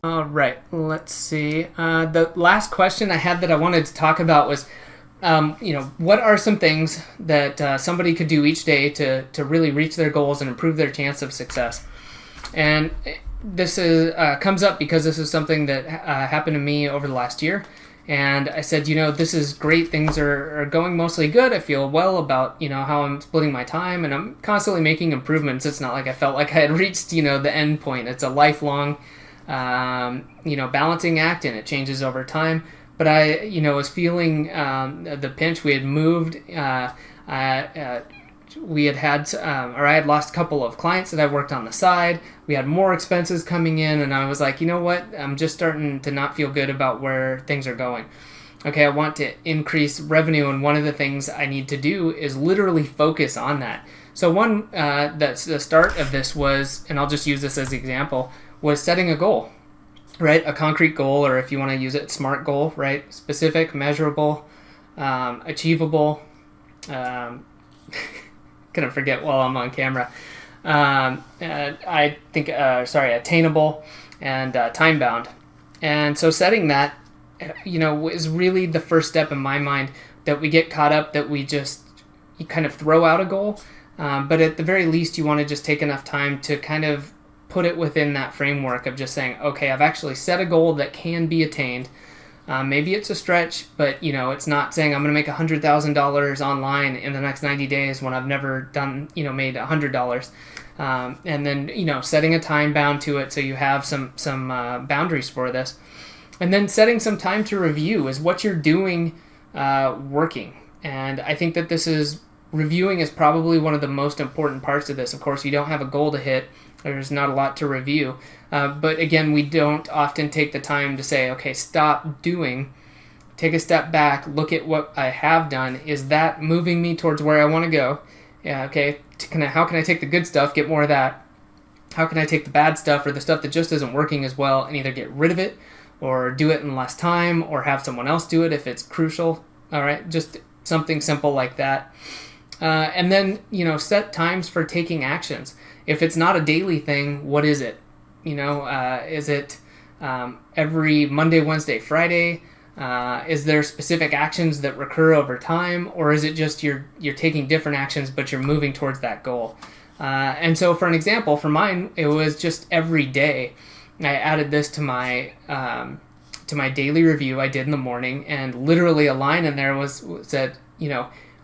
All right, let's see. The last question I had that I wanted to talk about was, what are some things that somebody could do each day to really reach their goals and improve their chance of success? And this is comes up because this is something that happened to me over the last year. And I said, this is great. Things are going mostly good. I feel well about, how I'm splitting my time, and I'm constantly making improvements. It's not like I felt like I had reached, the end point. It's a lifelong, balancing act, and it changes over time. But I, was feeling the pinch. We had moved. I had lost a couple of clients that I worked on the side. We had more expenses coming in, and I was like, you know what? I'm just starting to not feel good about where things are going. Okay, I want to increase revenue, and one of the things I need to do is literally focus on that. So that's the start of this was, and I'll just use this as an example, was setting a goal, right? A concrete goal, or if you want to use it, SMART goal, right? Specific, measurable, achievable, gonna forget while I'm on camera. Attainable and time bound. And so setting that, is really the first step in my mind, that we get caught up that you kind of throw out a goal. But at the very least, you want to just take enough time to kind of put it within that framework of just saying, okay, I've actually set a goal that can be attained. Maybe it's a stretch, but it's not saying I'm going to make $100,000 online in the next 90 days when I've never made $100. And then setting a time bound to it so you have some boundaries for this, and then setting some time to review is what you're doing working. And I think that reviewing is probably one of the most important parts of this. Of course, you don't have a goal to hit. There's not a lot to review. But again, we don't often take the time to say, okay, stop doing, take a step back, look at what I have done. Is that moving me towards where I want to go? Yeah, okay, how can I take the good stuff, get more of that? How can I take the bad stuff or the stuff that just isn't working as well and either get rid of it or do it in less time or have someone else do it if it's crucial? All right, just something simple like that. And then, set times for taking actions. If it's not a daily thing, what is it? Is it every Monday, Wednesday, Friday? Is there specific actions that recur over time, or is it just you're taking different actions but you're moving towards that goal? And so, for an example, for mine, it was just every day. I added this to my daily review I did in the morning, and literally a line in there said,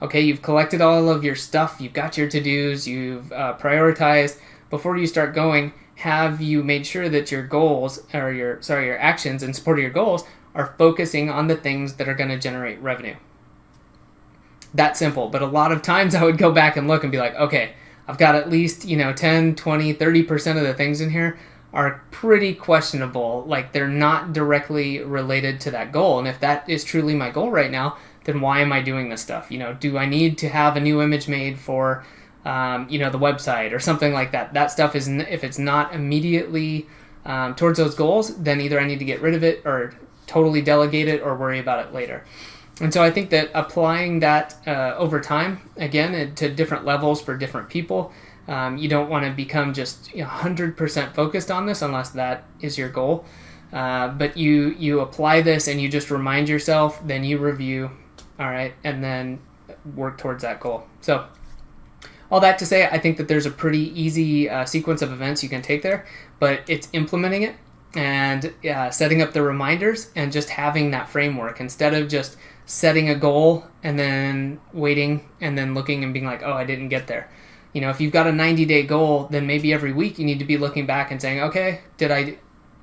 okay, you've collected all of your stuff, you've got your to-dos, you've prioritized. Before you start going, have you made sure that your goals, or your actions in support of your goals are focusing on the things that are going to generate revenue? That simple. But a lot of times I would go back and look and be like, okay, I've got at least, 10, 20, 30% of the things in here are pretty questionable. Like, they're not directly related to that goal. And if that is truly my goal right now, then why am I doing this stuff? Do I need to have a new image made for, the website or something like that? That stuff is, if it's not immediately towards those goals, then either I need to get rid of it or totally delegate it or worry about it later. And so I think that applying that over time, again, to different levels for different people, you don't want to become just 100% focused on this unless that is your goal. But you apply this and you just remind yourself, then you review, all right, and then work towards that goal. So all that to say, I think that there's a pretty easy sequence of events you can take there, but it's implementing it and setting up the reminders and just having that framework instead of just setting a goal and then waiting and then looking and being like, oh, I didn't get there. If you've got a 90-day goal, then maybe every week you need to be looking back and saying, okay, did I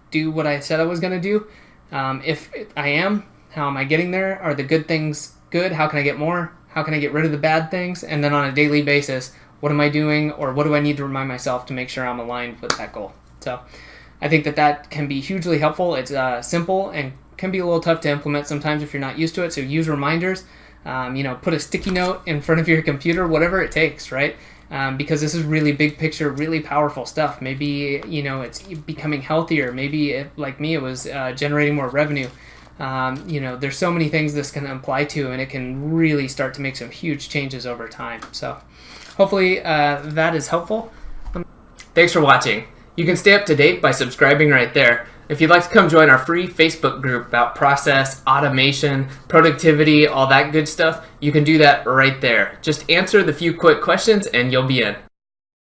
do what I said I was going to do? If I am, how am I getting there? Are the good things good? How can I get more? How can I get rid of the bad things? And then on a daily basis, what am I doing, or what do I need to remind myself to make sure I'm aligned with that goal? So I think that can be hugely helpful. It's simple and can be a little tough to implement sometimes if you're not used to it. So use reminders, put a sticky note in front of your computer, whatever it takes, right? Because this is really big picture, really powerful stuff. Maybe, it's becoming healthier. Maybe, like me, it was generating more revenue. There's so many things this can apply to, and it can really start to make some huge changes over time. So hopefully that is helpful. Thanks for watching. You can stay up to date by subscribing right there. If you'd like to come join our free Facebook group about process, automation, productivity, all that good stuff, you can do that right there. Just answer the few quick questions and you'll be in.